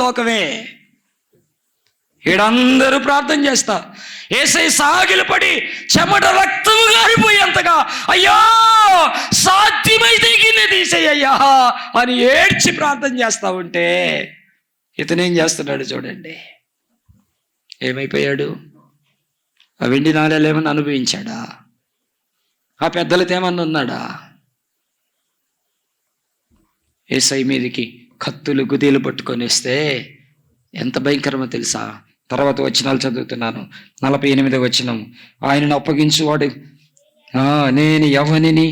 లోకమే. ఈడందరూ ప్రార్థన చేస్తా యేసయ్య సాగిలపడి చెమట రక్తము గారిపోయేంతగా అయ్యా సాధ్యమైతే గిన్నె తీసేయ్యా అని ఏడ్చి ప్రార్థన చేస్తా ఉంటే ఇతనేం చేస్తున్నాడు చూడండి. ఏమైపోయాడు? ఆ వెండి నాణేలు ఏమన్నా అనుభవించాడా? ఆ పెద్దలతో ఏమన్నా ఉన్నాడా? యేసయ్య మీదకి కత్తులు గుదీలు పట్టుకొని వస్తే ఎంత భయంకరమో తెలుసా? తర్వాత వచనాలు చదువుతున్నాను. 48వ వచనం. ఆయనను అప్పగించువాడు నేను ఎవరిని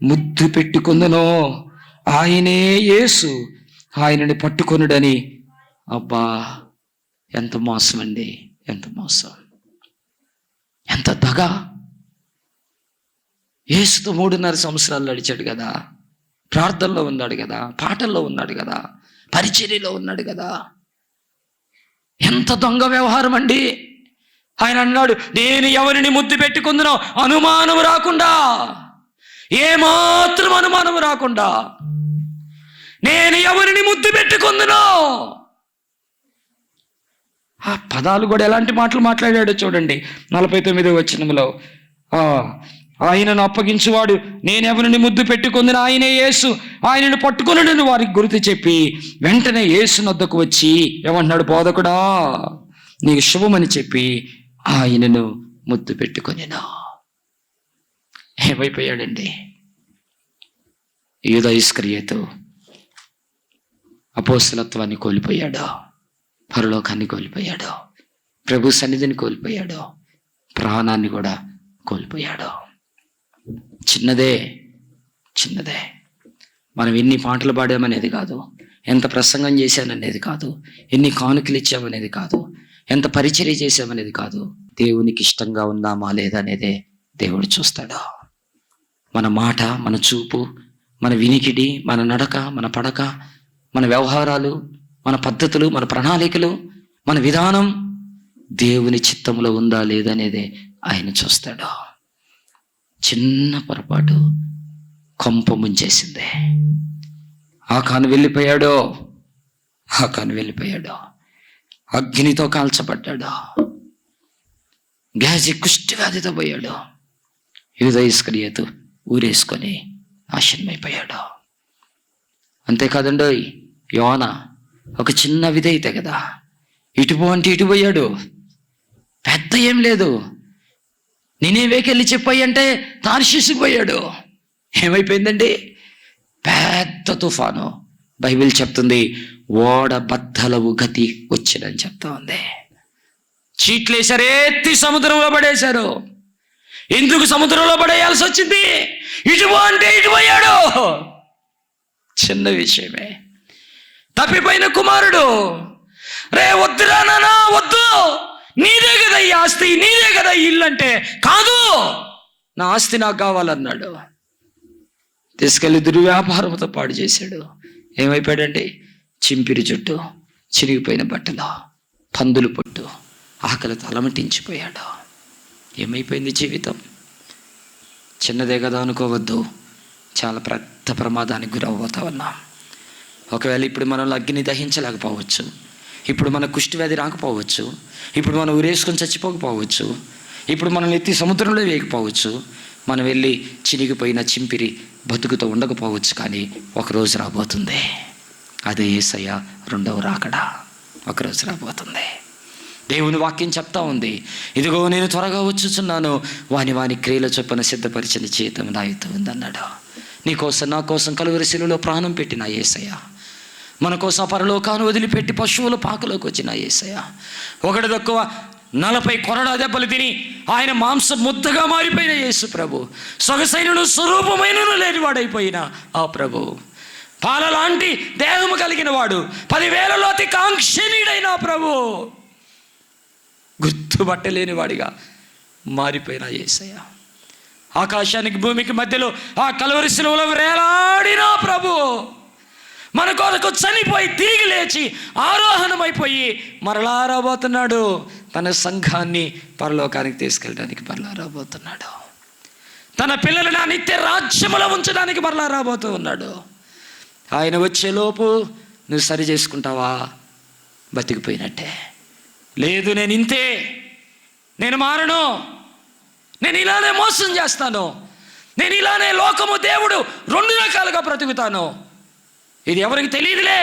ముద్దు పెట్టుకుందునో ఆయనే యేసు, ఆయనని పట్టుకొనుడని. అబ్బా, ఎంత మోసం అండి, ఎంత మోసం, ఎంత దగ. యేసుతో 3.5 సంవత్సరాలు నడిచాడు కదా, ప్రార్థనలో ఉన్నాడు కదా, పాటల్లో ఉన్నాడు కదా, పరిచర్యలో ఉన్నాడు కదా. ఎంత దొంగ వ్యవహారం అండి. ఆయన అన్నాడు, నేను ఎవరిని ముద్దు పెట్టుకుందునో అనుమానం రాకుండా, ఏమాత్రం అనుమానం రాకుండా, నేను ఎవరిని ముద్దు పెట్టుకుందునో. ఆ పదాలు కూడా ఎలాంటి మాటలు మాట్లాడాడో చూడండి. 49వ వచనంలో ఆయనను అప్పగించువాడు నేనెవరిని ముద్దు పెట్టుకుందును ఆయనే యేసు, ఆయనను పట్టుకొనుడని వారికి గుర్తు చెప్పి వెంటనే యేసు వద్దకు వచ్చి ఏమంటున్నాడు? బోధకుడా, నీకు శుభమని చెప్పి ఆయనను ముద్దు పెట్టుకొనెను. ఏమైపోయాడండి? యూదా ఇస్కరియోతు అపోస్తలత్వాన్ని కోల్పోయాడు, పరలోకాన్ని కోల్పోయాడు, ప్రభు సన్నిధిని కోల్పోయాడు, ప్రాణాన్ని కూడా కోల్పోయాడు. చిన్నదే మనం ఎన్ని పాటలు పాడామనేది కాదు, ఎంత ప్రసంగం చేశాననేది కాదు, ఎన్ని కానుకలు ఇచ్చామనేది కాదు, ఎంత పరిచర్య చేశామనేది కాదు. దేవునికి ఇష్టంగా ఉందామా లేదా అనేదే దేవుడు చూస్తాడు. మన మాట, మన చూపు, మన వినికిడి, మన నడక, మన పడక, మన వ్యవహారాలు, మన పద్ధతులు, మన ప్రణాళికలు, మన విధానం దేవుని చిత్తంలో ఉందా లేదనేదే ఆయన చూస్తాడు. చిన్న పొరపాటు కొంప ముంచేసింది. ఆకాను వెళ్ళిపోయాడు, అగ్నితో కాల్చబడ్డాడు, గ్యాజి కుష్టి వ్యాధితో పోయాడు. యూదా ఇస్కరియోతు ఊరేసుకొని నాశనమైపోయాడు. అంతేకాదండోయ్, యోనా ఒక చిన్న విధేయతే కదా, ఇటుపో అంటే ఇటు పోయాడు, పెద్ద ఏం లేదు. నినేవేకెళ్ళి చెప్పాయి అంటే తార్షీషుకు పోయాడు. ఏమైపోయిందండి? పెద్ద తుఫాను. బైబిల్ చెప్తుంది ఓడ బద్దలవు గతి వచ్చిందని చెప్తా ఉంది. చీట్లేశారు, ఎత్తి సముద్రంలో పడేశారు. ఎందుకు సముద్రంలో పడేయాల్సి వచ్చింది? ఇటు అంటే ఇటు పోయాడు. చిన్న విషయమే. తప్పిపోయిన కుమారుడు, రే వద్దురా నాన్న వద్దు, నీదే కదా ఈ ఆస్తి, నీదే కదా ఈ ఇల్లు అంటే, కాదు నా ఆస్తి నాకు కావాలన్నాడు. తీసుకెళ్ళి దుర్వ్యాపారంతో పాడు చేశాడు. ఏమైపోయాడండి? చింపిరి జుట్టు, చిరిగిపోయిన బట్టలు, పందులు పొట్టు, ఆకలితో అలమటించిపోయాడు. ఏమైపోయింది జీవితం? చిన్నదే కదా అనుకోవద్దు, చాలా పెద్ద ప్రమాదానికి గురవుతా ఉన్నాం. ఒకవేళ ఇప్పుడు మనల్ని అగ్ని దహించలేకపోవచ్చు, ఇప్పుడు మన కుష్టి వ్యాధి రాకపోవచ్చు, ఇప్పుడు మనం ఊరేసుకొని చచ్చిపోకపోవచ్చు, ఇప్పుడు మనం ఎత్తి సముద్రంలో వేయకపోవచ్చు, మనం వెళ్ళి చినిగిపోయిన చింపిరి బతుకుతో ఉండకపోవచ్చు. కానీ ఒకరోజు రాబోతుంది, అదే యేసయ్య రెండవ రాకడ ఒకరోజు రాబోతుంది. దేవుని వాక్యం చెప్తా ఉంది, ఇదిగో నేను త్వరగా వచ్చుచున్నాను, వాని క్రియల చొప్పున సిద్ధపరిచిన జీతం నా యుద్ధం ఉందన్నాడు. నీకోసం నా కోసం కలువరి శిలువలో ప్రాణం పెట్టిన యేసయ్య, మన కోసం పరలోకాన్ని వదిలిపెట్టి పశువుల పాకలోకి వచ్చిన యేసయ్య, ఒకటి తక్కువ 40 కొరడా దెబ్బలు తిని ఆయన మాంసం ముద్దగా మారిపోయిన యేసు ప్రభు, సొగసైనను స్వరూపమైనను లేనివాడైపోయిన ఆ ప్రభు, పాలలాంటి దేహము కలిగిన వాడు, 10,000లో అతి కాంక్షణీయుడైన ప్రభు, గుర్తుపట్టలేని వాడిగా మారిపోయిన యేసయ్య, ఆకాశానికి భూమికి మధ్యలో ఆ కలువరి శిలువలో వేలాడిన ప్రభు, మన కొరకు చనిపోయి తిరిగి లేచి ఆరోహణమైపోయి మరలా రాబోతున్నాడు. తన సంఘాన్ని పరలోకానికి తీసుకెళ్ళడానికి మరలా రాబోతున్నాడు. తన పిల్లలను నిత్య రాజ్యములో ఉంచడానికి మరలా రాబోతూ ఉన్నాడు. ఆయన వచ్చేలోపు నువ్వు సరి చేసుకుంటావా? బతికిపోయినట్టే. లేదు, నేను ఇంతే, నేను మారను, నేను ఇలానే మోసం చేస్తాను, నేను ఇలానే లోకము దేవుడు 2 రకాలుగా బ్రతుకుతాను, ఇది ఎవరికి తెలియదులే,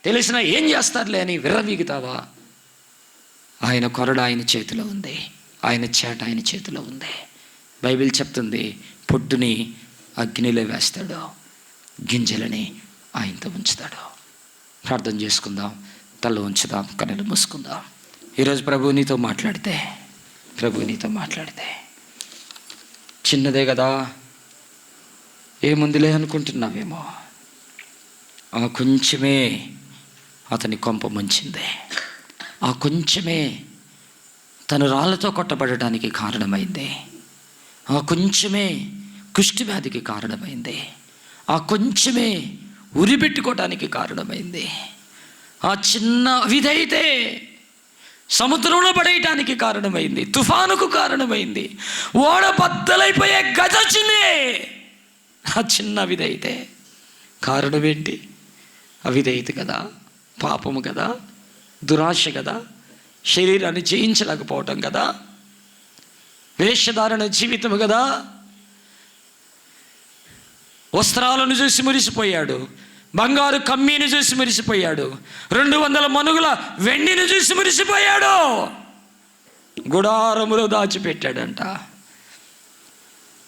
తెలిసినా ఏం చేస్తారులే అని విర్రవీగుతావా? ఆయన కొరడ ఆయన చేతిలో ఉంది, ఆయన చేట ఆయన చేతిలో ఉంది. బైబిల్ చెప్తుంది పొట్టుని అగ్నిలో వేస్తాడు, గింజలని ఆయనతో ఉంచుతాడు. ప్రార్థన చేసుకుందాం, తల ఉంచుదాం, కన్నులు మూసుకుందాం. ఈరోజు ప్రభువు నీతో మాట్లాడితే చిన్నదే కదా, ఏముందిలే అనుకుంటున్నావేమో, ఆ కొంచెమే అతని కొంప ముంచింది. ఆ కొంచెమే తను రాళ్ళతో కొట్టబడటానికి కారణమైంది. ఆ కొంచెమే కుష్ఠవ్యాధికి కారణమైంది. ఆ కొంచెమే ఉరిపెట్టుకోవడానికి కారణమైంది. ఆ చిన్న విధైతే సముద్రంలో పడేయటానికి కారణమైంది, తుఫానుకు కారణమైంది, ఓడ బద్దలైపోయే గది వచ్చింది. ఆ చిన్న విధైతే కారణం ఏంటి? అవిధేయత కదా, పాపము కదా, దురాశ కదా, శరీరాన్ని జయించలేకపోవటం కదా, వేషధారణ జీవితం కదా. వస్త్రాలను చూసి మురిసిపోయాడు, బంగారు కమ్మీని చూసి మురిసిపోయాడు, 200 మనుగుల వెండిని చూసి మురిసిపోయాడు, గుడారములో దాచిపెట్టాడంట.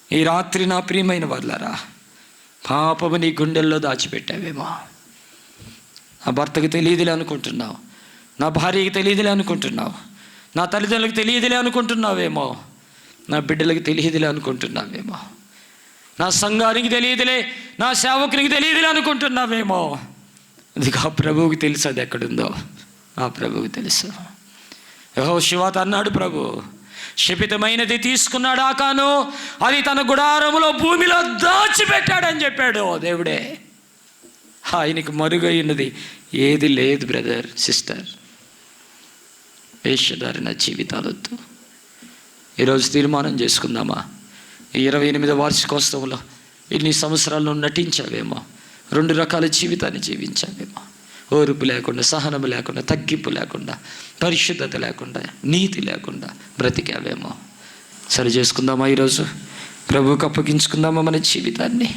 ఈ రాత్రి నా ప్రియమైన వాళ్ళారా, పాపము నీ గుండెల్లో దాచిపెట్టావేమో. నా భర్తకు తెలియదులే అనుకుంటున్నావు, నా భార్యకి తెలియదులే అనుకుంటున్నావు, నా తల్లిదండ్రులకు తెలియదులే అనుకుంటున్నావేమో, నా బిడ్డలకు తెలియదులే అనుకుంటున్నావేమో, నా సంఘానికి తెలియదులే, నా సేవకునికి తెలియదులే అనుకుంటున్నావేమో. అది ఆ ప్రభువుకి తెలుసు, అది ఎక్కడుందో ఆ ప్రభువుకి తెలుసు. యెహోషువతో అన్నాడు ప్రభు, శపితమైనది తీసుకున్నాడు ఆకాను, అది తన గుడారములో భూమిలో దాచిపెట్టాడని చెప్పాడు దేవుడే. ఆయనకి మరుగైనది ఏది లేదు బ్రదర్, సిస్టర్. వేషధారణ జీవితాలొద్దు. ఈరోజు తీర్మానం చేసుకుందామా? ఈ 28వ వార్షికోత్సవంలో ఇన్ని సంవత్సరాల్లో నటించావేమో, 2 రకాల జీవితాన్ని జీవించావేమో. ఓర్పు లేకుండా, సహనము లేకుండా, తగ్గింపు లేకుండా, పరిశుద్ధత లేకుండా, నీతి లేకుండా బ్రతికావేమో. సరి చేసుకుందామా? ఈరోజు ప్రభువుకు అప్పగించుకుందామా మన జీవితాన్ని?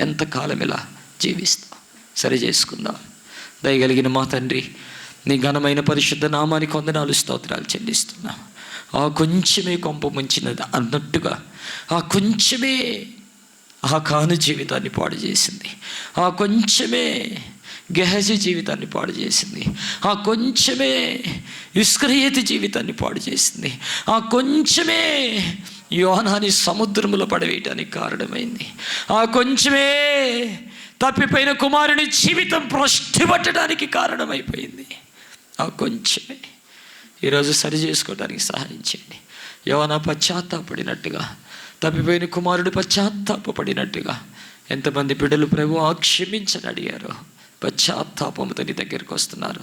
ఎంతకాలం ఇలా జీవిస్తాం? సరి చేసుకుందాం. దయగలిగిన మా తండ్రి, నీ ఘనమైన పరిశుద్ధ నామానికి వందనాలు, స్తోత్రాలు చెల్లిస్తున్నా. ఆ కొంచెమే కొంప ముంచినది అన్నట్టుగా ఆ కొంచెమే ఆకాను జీవితాన్ని పాడు చేసింది. ఆ కొంచెమే గెహజీ జీవితాన్ని పాడు చేసింది. ఆ కొంచెమే ఇస్కరియోతు జీవితాన్ని పాడు చేసింది. ఆ కొంచెమే యోనాని సముద్రంలో పడవేయటానికి కారణమైంది. ఆ కొంచెమే తప్పిపోయిన కుమారుని జీవితం భ్రష్టుపట్టడానికి కారణమైపోయింది. ఆ కొంచెమే ఈరోజు సరి చేసుకోవడానికి సహాయం చేయండి. యోనా పశ్చాత్తాపడినట్టుగా, తప్పిపోయిన కుమారుడు పశ్చాత్తాపడినట్టుగా ఎంతమంది బిడ్డలు ప్రభు క్షమించని అడిగారో, పశ్చాత్తాపంతో నీ దగ్గరికి వస్తున్నారు.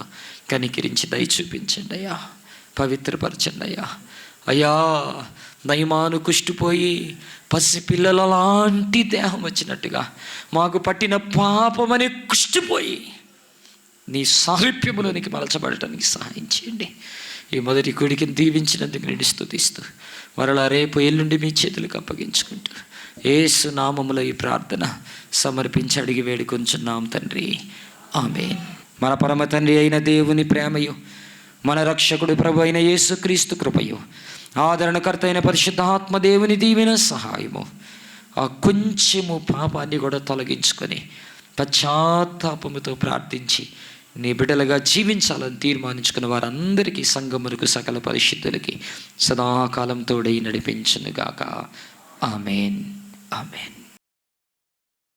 కనికరించి దయ చూపించండి అయ్యా, పవిత్రపరచండి అయ్యా. అయ్యా, నయమాను కుష్టిపోయి పసిపిల్లల లాంటి దేహం వచ్చినట్టుగా మాకు పట్టిన పాపమని కుష్టిపోయి నీ సారూప్యములోనికి మలచబడటానికి సహాయం చేయండి. ఈ మొదటి కూడికను దీవించినందుకు నేను స్తుతిస్తూ, మరలా రేపు ఎల్లుండి మీ చేతులకు అప్పగించుకుంటూ యేసు నామములో ఈ ప్రార్థన సమర్పించి అడిగి వేడుకొంచున్నాం తండ్రి, ఆమేన్. మన పరమ తండ్రి అయిన దేవుని ప్రేమయు, మన రక్షకుడు ప్రభు అయిన యేసుక్రీస్తు కృపయు, ఆదరణకర్త అయిన పరిశుద్ధాత్మ దేవుని దీవెన సహాయము, ఆ కొంచెము పాపాన్ని కూడా తొలగించుకొని పశ్చాత్తాపముతో ప్రార్థించి నీ బిడ్డలుగా జీవించాలని తీర్మానించుకున్న వారందరికీ, సంఘములకు, సకల పరిశుద్ధులకి సదాకాలం తోడై నడిపించునుగాక. ఆమేన్, ఆమేన్.